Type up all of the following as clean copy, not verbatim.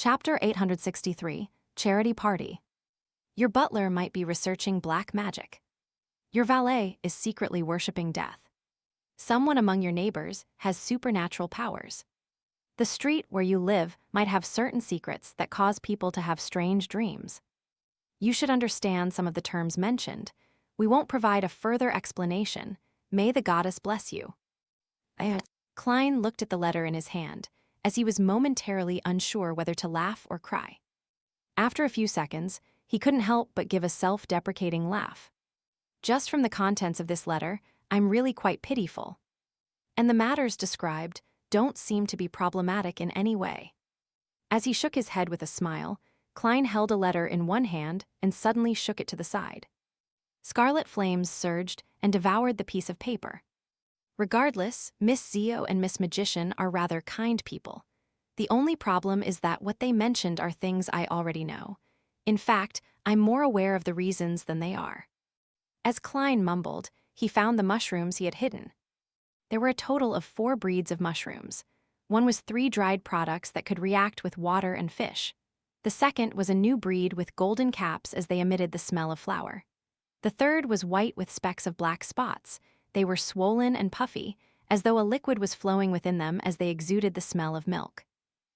Chapter 863, Charity Party. Your butler might be researching black magic. Your valet is secretly worshipping death. Someone among your neighbors has supernatural powers. The street where you live might have certain secrets that cause people to have strange dreams. You should understand some of the terms mentioned. We won't provide a further explanation. May the goddess bless you. Klein looked at the letter in his hand, as he was momentarily unsure whether to laugh or cry. After a few seconds, he couldn't help but give a self-deprecating laugh. Just from the contents of this letter, I'm really quite pitiful. And the matters described don't seem to be problematic in any way. As he shook his head with a smile, Klein held a letter in one hand and suddenly shook it to the side. Scarlet flames surged and devoured the piece of paper. Regardless, Miss Zio and Miss Magician are rather kind people. The only problem is that what they mentioned are things I already know. In fact, I'm more aware of the reasons than they are. As Klein mumbled, he found the mushrooms he had hidden. There were a total of 4 breeds of mushrooms. One was 3 dried products that could react with water and fish. The second was a new breed with golden caps as they emitted the smell of flour. The third was white with specks of black spots. They were swollen and puffy, as though a liquid was flowing within them as they exuded the smell of milk.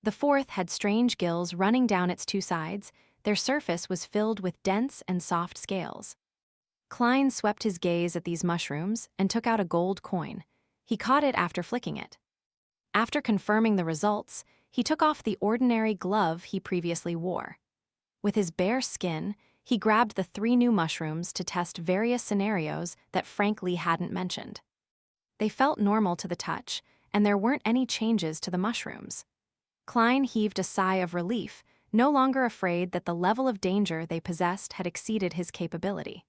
The fourth had strange gills running down its 2 sides. Their surface was filled with dense and soft scales. Klein swept his gaze at these mushrooms and took out a gold coin. He caught it after flicking it. After confirming the results, he took off the ordinary glove he previously wore. With his bare skin, he grabbed the 3 new mushrooms to test various scenarios that Frank Lee hadn't mentioned. They felt normal to the touch, and there weren't any changes to the mushrooms. Klein heaved a sigh of relief, no longer afraid that the level of danger they possessed had exceeded his capability.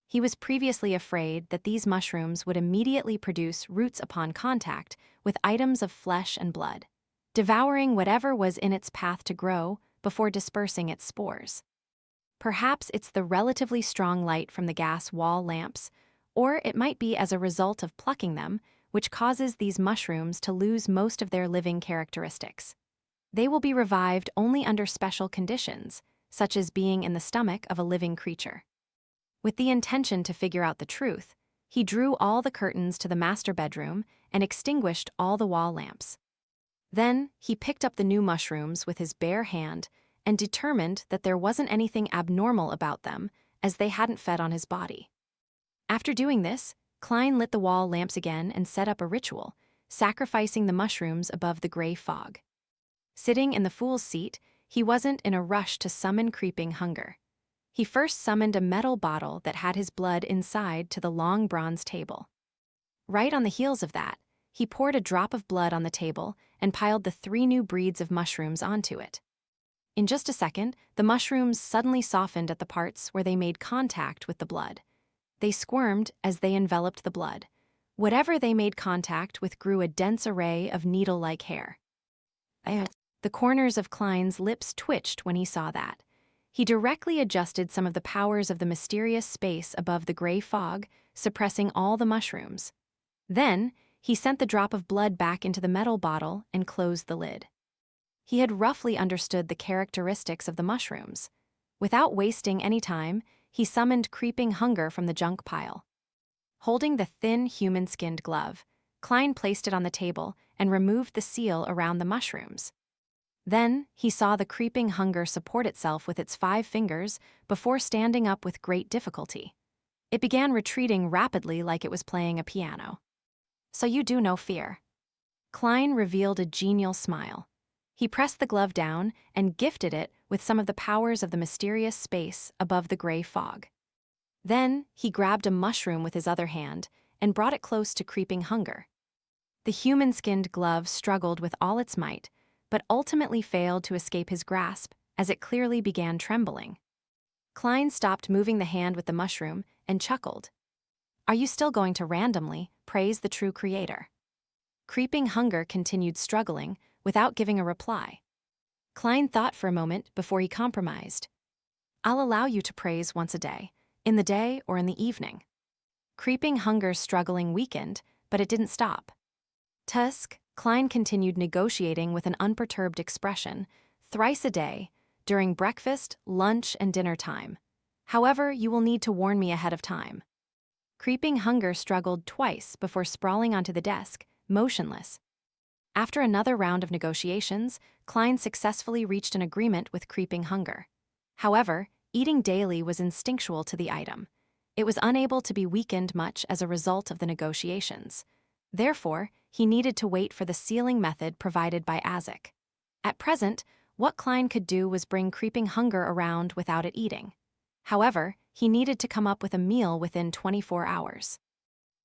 He was previously afraid that these mushrooms would immediately produce roots upon contact with items of flesh and blood, devouring whatever was in its path to grow before dispersing its spores. Perhaps it's the relatively strong light from the gas wall lamps, or it might be as a result of plucking them, which causes these mushrooms to lose most of their living characteristics. They will be revived only under special conditions, such as being in the stomach of a living creature. With the intention to figure out the truth, he drew all the curtains to the master bedroom and extinguished all the wall lamps. Then, he picked up the new mushrooms with his bare hand and determined that there wasn't anything abnormal about them, as they hadn't fed on his body. After doing this, Klein lit the wall lamps again and set up a ritual, sacrificing the mushrooms above the gray fog. Sitting in the fool's seat, he wasn't in a rush to summon creeping hunger. He first summoned a metal bottle that had his blood inside to the long bronze table. Right on the heels of that, he poured a drop of blood on the table and piled the 3 new breeds of mushrooms onto it. In just a second, the mushrooms suddenly softened at the parts where they made contact with the blood. They squirmed as they enveloped the blood. Whatever they made contact with grew a dense array of needle-like hair. The corners of Klein's lips twitched when he saw that. He directly adjusted some of the powers of the mysterious space above the gray fog, suppressing all the mushrooms. Then, he sent the drop of blood back into the metal bottle and closed the lid. He had roughly understood the characteristics of the mushrooms. Without wasting any time, he summoned creeping hunger from the junk pile. Holding the thin, human-skinned glove, Klein placed it on the table and removed the seal around the mushrooms. Then, he saw the creeping hunger support itself with its 5 fingers before standing up with great difficulty. It began retreating rapidly like it was playing a piano. "So you do no fear." Klein revealed a genial smile. He pressed the glove down and gifted it with some of the powers of the mysterious space above the gray fog. Then, he grabbed a mushroom with his other hand and brought it close to creeping hunger. The human-skinned glove struggled with all its might, but ultimately failed to escape his grasp as it clearly began trembling. Klein stopped moving the hand with the mushroom and chuckled. "Are you still going to randomly praise the true creator?" Creeping hunger continued struggling without giving a reply. Klein thought for a moment before he compromised. "I'll allow you to praise once a day, in the day or in the evening." Creeping hunger's struggling weakened, but it didn't stop. Tusk, Klein continued negotiating with an unperturbed expression, thrice a day, during breakfast, lunch, and dinner time. However, you will need to warn me ahead of time. Creeping Hunger struggled twice before sprawling onto the desk, motionless. After another round of negotiations, Klein successfully reached an agreement with Creeping Hunger. However, eating daily was instinctual to the item. It was unable to be weakened much as a result of the negotiations. Therefore, he needed to wait for the sealing method provided by ASIC. At present, what Klein could do was bring Creeping Hunger around without it eating. However, he needed to come up with a meal within 24 hours.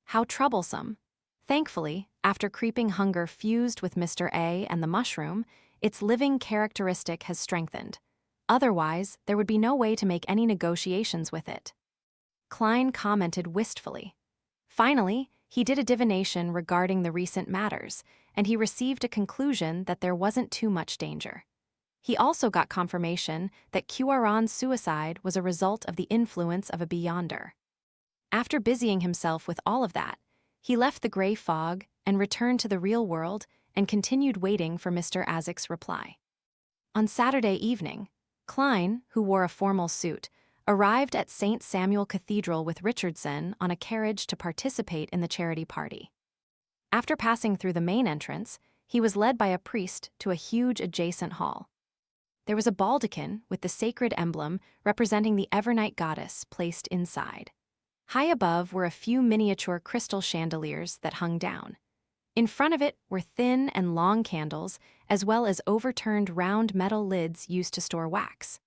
How troublesome. Thankfully, after Creeping Hunger fused with Mr. A and the mushroom, its living characteristic has strengthened. Otherwise, there would be no way to make any negotiations with it. Klein commented wistfully. Finally, he did a divination regarding the recent matters, and he received a conclusion that there wasn't too much danger. He also got confirmation that Cuaron's suicide was a result of the influence of a Beyonder. After busying himself with all of that, he left the gray fog and returned to the real world and continued waiting for Mr. ASIC's reply. On Saturday evening, Klein, who wore a formal suit, arrived at St. Samuel Cathedral with Richardson on a carriage to participate in the charity party. After passing through the main entrance, he was led by a priest to a huge adjacent hall. There was a baldachin with the sacred emblem representing the Evernight goddess placed inside. High above were a few miniature crystal chandeliers that hung down. In front of it were thin and long candles, as well as overturned round metal lids used to store wax.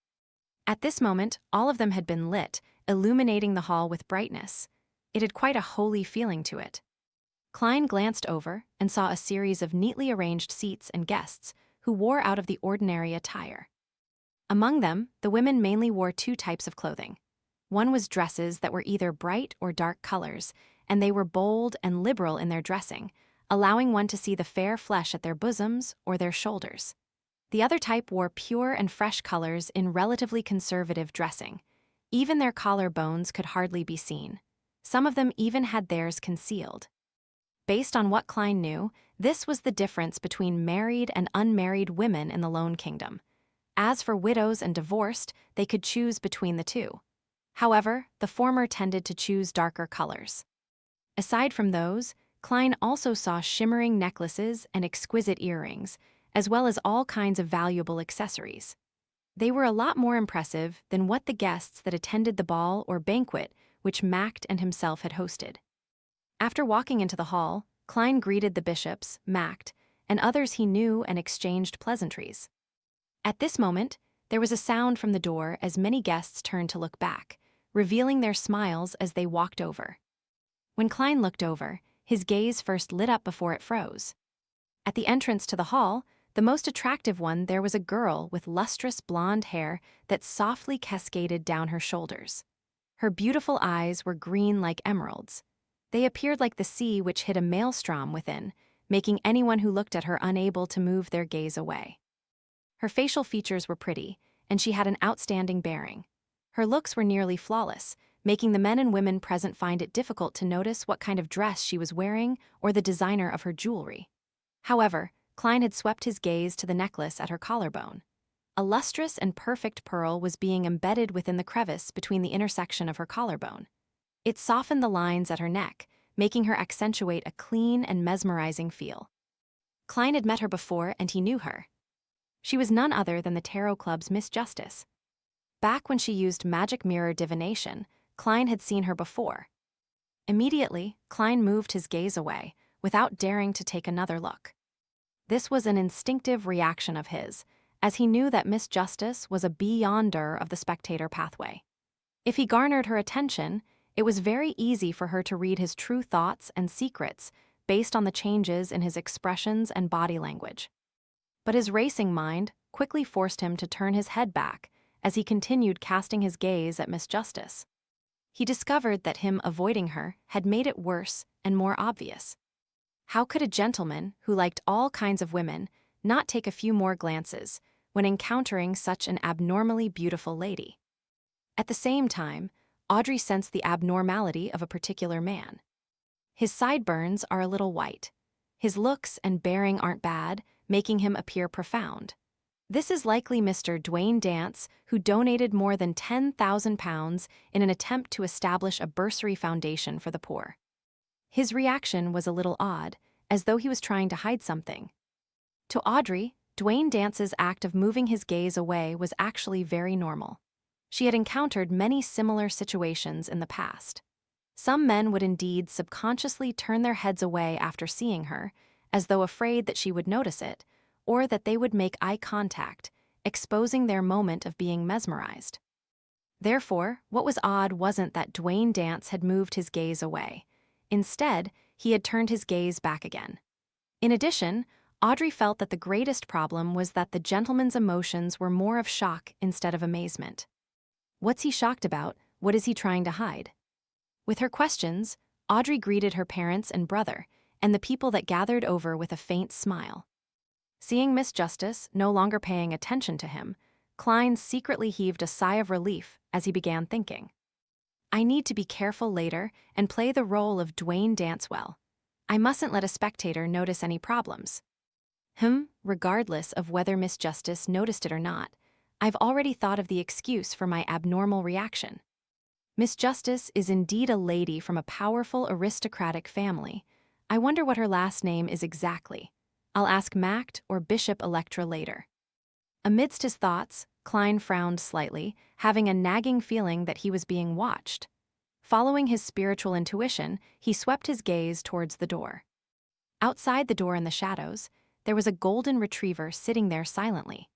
At this moment, all of them had been lit, illuminating the hall with brightness. It had quite a holy feeling to it. Klein glanced over and saw a series of neatly arranged seats and guests who wore out of the ordinary attire. Among them, the women mainly wore two types of clothing. One was dresses that were either bright or dark colors, and they were bold and liberal in their dressing, allowing one to see the fair flesh at their bosoms or their shoulders. The other type wore pure and fresh colors in relatively conservative dressing. Even their collarbones could hardly be seen. Some of them even had theirs concealed. Based on what Klein knew, this was the difference between married and unmarried women in the Lone Kingdom. As for widows and divorced, they could choose between the two. However, the former tended to choose darker colors. Aside from those, Klein also saw shimmering necklaces and exquisite earrings, as well as all kinds of valuable accessories. They were a lot more impressive than what the guests that attended the ball or banquet which Macht and himself had hosted. After walking into the hall, Klein greeted the bishops, Macht, and others he knew and exchanged pleasantries. At this moment, there was a sound from the door as many guests turned to look back, revealing their smiles as they walked over. When Klein looked over, his gaze first lit up before it froze. At the entrance to the hall, the most attractive one, there was a girl with lustrous blonde hair that softly cascaded down her shoulders. Her beautiful eyes were green like emeralds. They appeared like the sea which hid a maelstrom within, making anyone who looked at her unable to move their gaze away. Her facial features were pretty, and she had an outstanding bearing. Her looks were nearly flawless, making the men and women present find it difficult to notice what kind of dress she was wearing or the designer of her jewelry. However, Klein had swept his gaze to the necklace at her collarbone. A lustrous and perfect pearl was being embedded within the crevice between the intersection of her collarbone. It softened the lines at her neck, making her accentuate a clean and mesmerizing feel. Klein had met her before and he knew her. She was none other than the Tarot Club's Miss Justice. Back when she used magic mirror divination, Klein had seen her before. Immediately, Klein moved his gaze away, without daring to take another look. This was an instinctive reaction of his, as he knew that Miss Justice was a beyonder of the spectator pathway. If he garnered her attention, it was very easy for her to read his true thoughts and secrets based on the changes in his expressions and body language. But his racing mind quickly forced him to turn his head back as he continued casting his gaze at Miss Justice. He discovered that him avoiding her had made it worse and more obvious. How could a gentleman who liked all kinds of women not take a few more glances when encountering such an abnormally beautiful lady? At the same time, Audrey sensed the abnormality of a particular man. His sideburns are a little white. His looks and bearing aren't bad, making him appear profound. This is likely Mr. Dwayne Dance, who donated more than £10,000 in an attempt to establish a bursary foundation for the poor. His reaction was a little odd, as though he was trying to hide something. To Audrey, Dwayne Dance's act of moving his gaze away was actually very normal. She had encountered many similar situations in the past. Some men would indeed subconsciously turn their heads away after seeing her, as though afraid that she would notice it, or that they would make eye contact, exposing their moment of being mesmerized. Therefore, what was odd wasn't that Dwayne Dance had moved his gaze away. Instead, he had turned his gaze back again. In addition, Audrey felt that the greatest problem was that the gentleman's emotions were more of shock instead of amazement. What's he shocked about? What is he trying to hide? With her questions, Audrey greeted her parents and brother, and the people that gathered over with a faint smile. Seeing Miss Justice no longer paying attention to him, Klein secretly heaved a sigh of relief as he began thinking. I need to be careful later and play the role of Dwayne Dance well. I mustn't let a spectator notice any problems. Regardless of whether Miss Justice noticed it or not, I've already thought of the excuse for my abnormal reaction. Miss Justice is indeed a lady from a powerful aristocratic family. I wonder what her last name is exactly. I'll ask Macht or Bishop Electra later. Amidst his thoughts, Klein frowned slightly, having a nagging feeling that he was being watched. Following his spiritual intuition, he swept his gaze towards the door. Outside the door in the shadows, there was a golden retriever sitting there silently.